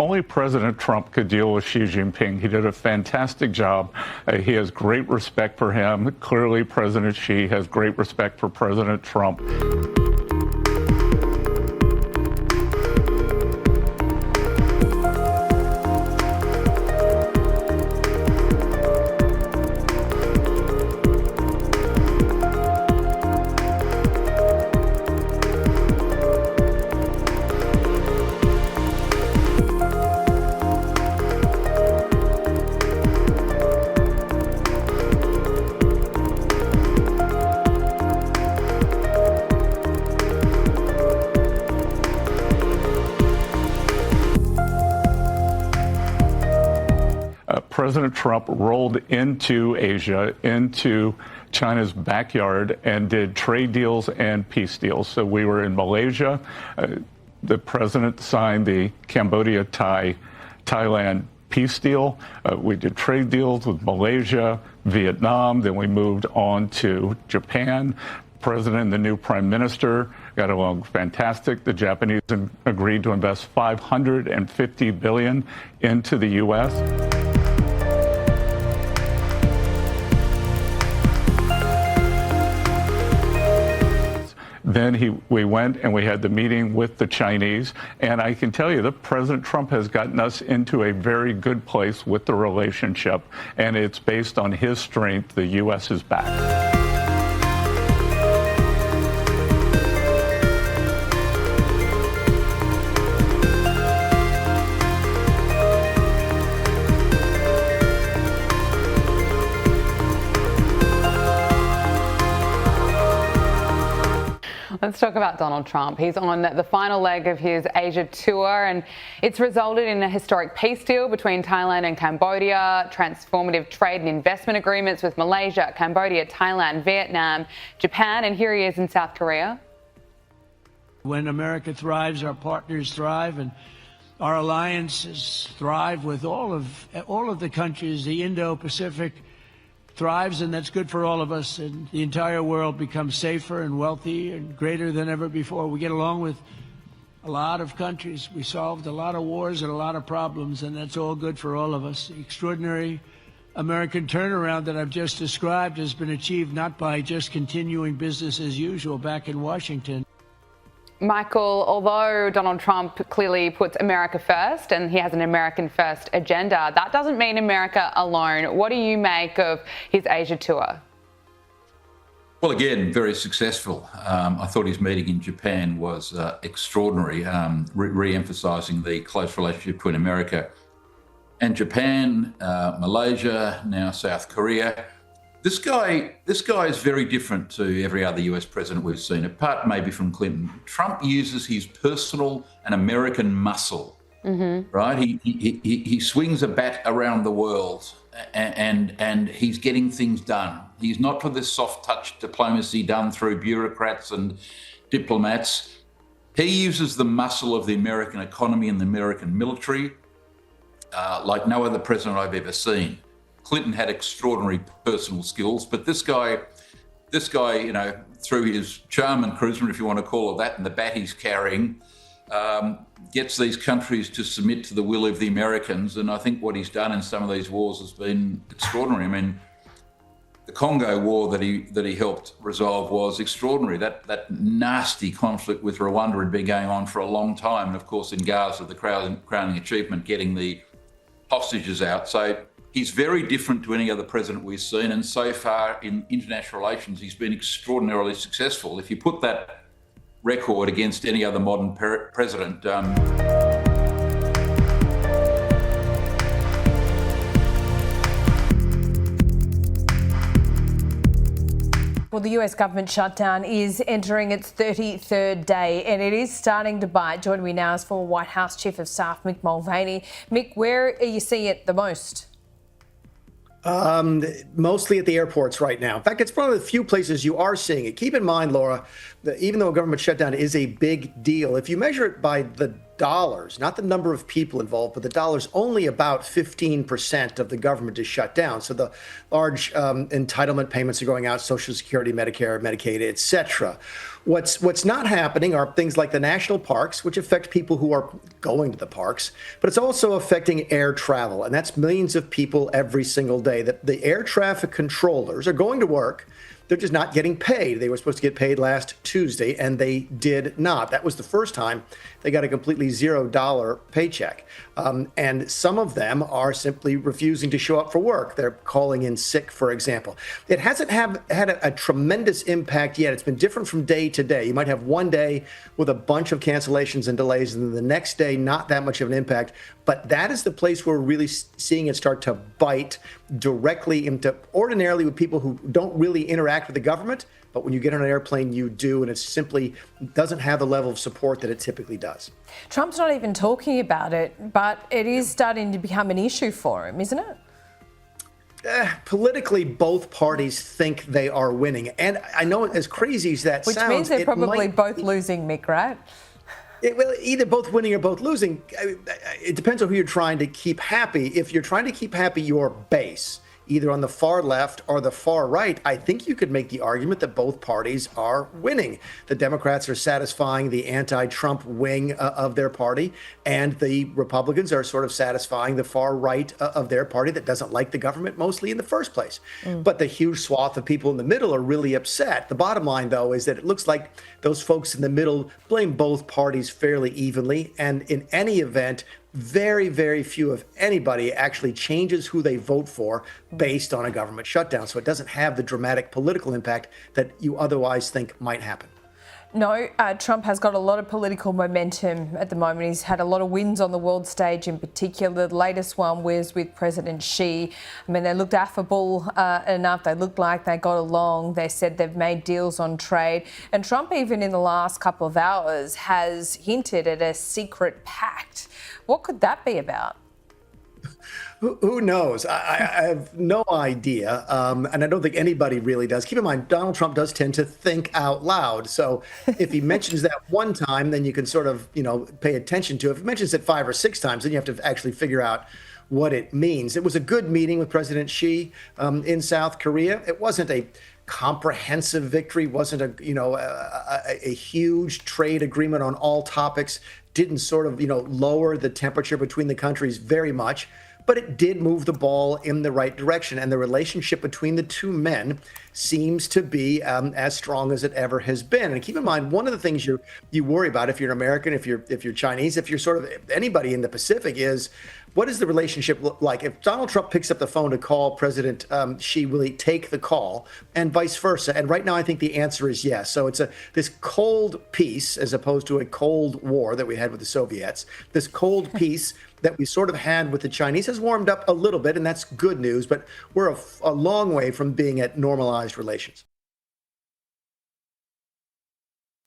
only President Trump could deal with Xi Jinping. He did a fantastic job. He has great respect for him. Clearly, President Xi has great respect for President Trump. President Trump rolled into Asia, into China's backyard, and did trade deals and peace deals. So we were in Malaysia. The president signed the Cambodia-Thailand peace deal. We did trade deals with Malaysia, Vietnam. Then we moved on to Japan. President and the new prime minister got along fantastic. The Japanese agreed to invest $550 billion into the U.S. Then we went and we had the meeting with the Chinese. And I can tell you that President Trump has gotten us into a very good place with the relationship. And it's based on his strength. The U.S. is back. Let's talk about Donald Trump. He's on the final leg of his Asia tour, and it's resulted in a historic peace deal between Thailand and Cambodia, transformative trade and investment agreements with Malaysia, Cambodia, Thailand, Vietnam, Japan, and here he is in South Korea. When America thrives, our partners thrive, and our alliances thrive with all of the countries. The Indo-Pacific thrives, and that's good for all of us, and the entire world becomes safer and wealthy and greater than ever before. We get along with a lot of countries. We solved a lot of wars and a lot of problems, and that's all good for all of us. The extraordinary American turnaround that I've just described has been achieved not by just continuing business as usual back in Washington. Michael, although Donald Trump clearly puts America first and he has an American first agenda, that doesn't mean America alone. What do you make of his Asia tour? Well, again, very successful. I thought his meeting in Japan was extraordinary, re-emphasising the close relationship between America and Japan, Malaysia, now South Korea. This guy is very different to every other US president we've seen, apart maybe from Clinton. Trump uses his personal and American muscle, right? He swings a bat around the world and he's getting things done. He's not for this soft touch diplomacy done through bureaucrats and diplomats. He uses the muscle of the American economy and the American military like no other president I've ever seen. Clinton had extraordinary personal skills, but this guy, you know, through his charm and charisma, if you want to call it that, and the bat he's carrying, gets these countries to submit to the will of the Americans. And I think what he's done in some of these wars has been extraordinary. I mean, the Congo war that he helped resolve was extraordinary. That nasty conflict with Rwanda had been going on for a long time. And of course, in Gaza, the crowning achievement, getting the hostages out. So he's very different to any other president we've seen, and so far in international relations, he's been extraordinarily successful. If you put that record against any other modern president, Well, the US government shutdown is entering its 33rd day, and it is starting to bite. Joining me now is former White House Chief of Staff Mick Mulvaney. Mick, where are you seeing it the most? Mostly at the airports right now. In fact, it's one of the few places you are seeing it. Keep in mind, Laura, that even though a government shutdown is a big deal, if you measure it by the dollars, not the number of people involved, but the dollars, only about 15% of the government is shut down. So the large entitlement payments are going out, Social Security, Medicare, Medicaid, et cetera. What's not happening are things like the national parks, which affect people who are going to the parks, but it's also affecting air travel. And that's millions of people every single day. That the air traffic controllers are going to work. They're just not getting paid. They were supposed to get paid last Tuesday, and they did not. That was the first time they got a completely $0 paycheck. And some of them are simply refusing to show up for work. They're calling in sick, for example. It hasn't had a tremendous impact yet. It's been different from day to day. You might have one day with a bunch of cancellations and delays, and then the next day, not that much of an impact. But that is the place where we're really seeing it start to bite directly into, ordinarily with people who don't really interact with the government. But when you get on an airplane, you do, and it simply doesn't have the level of support that it typically does. Trump's not even talking about it, but it is starting to become an issue for him, isn't it? Politically, both parties think they are winning. And I know, as crazy as that sounds... Which means they're probably both losing, Mick, right? Well, either both winning or both losing. It depends on who you're trying to keep happy. If you're trying to keep happy your base, either on the far left or the far right, I think you could make the argument that both parties are winning. The Democrats are satisfying the anti-Trump wing of their party, and the Republicans are sort of satisfying the far right of their party that doesn't like the government mostly in the first place. But the huge swath of people in the middle are really upset. The bottom line, though, is that it looks like those folks in the middle blame both parties fairly evenly, and in any event, very, very few, if anybody, actually changes who they vote for based on a government shutdown. So it doesn't have the dramatic political impact that you otherwise think might happen. No, Trump has got a lot of political momentum at the moment. He's had a lot of wins on the world stage in particular. The latest one was with President Xi. I mean, they looked affable enough. They looked like they got along. They said they've made deals on trade. And Trump, even in the last couple of hours, has hinted at a secret pact. What could that be about? Who knows? I have no idea. And I don't think anybody really does. Keep in mind, Donald Trump does tend to think out loud. So if he mentions that one time, then you can sort of, pay attention to it. If he mentions it 5 or 6 times, then you have to actually figure out what it means. It was a good meeting with President Xi in South Korea. It wasn't a comprehensive victory, wasn't a huge trade agreement on all topics, didn't sort of, lower the temperature between the countries very much. But it did move the ball in the right direction. And the relationship between the two men seems to be as strong as it ever has been. And keep in mind, one of the things you worry about if you're an American, if you're Chinese, if you're sort of anybody in the Pacific, is what does the relationship look like? If Donald Trump picks up the phone to call President Xi, will he take the call, and vice versa? And right now, I think the answer is yes. So it's this cold peace, as opposed to a cold war that we had with the Soviets. This cold peace that we sort of had with the Chinese has warmed up a little bit, and that's good news. But we're a long way from being at normalized relations.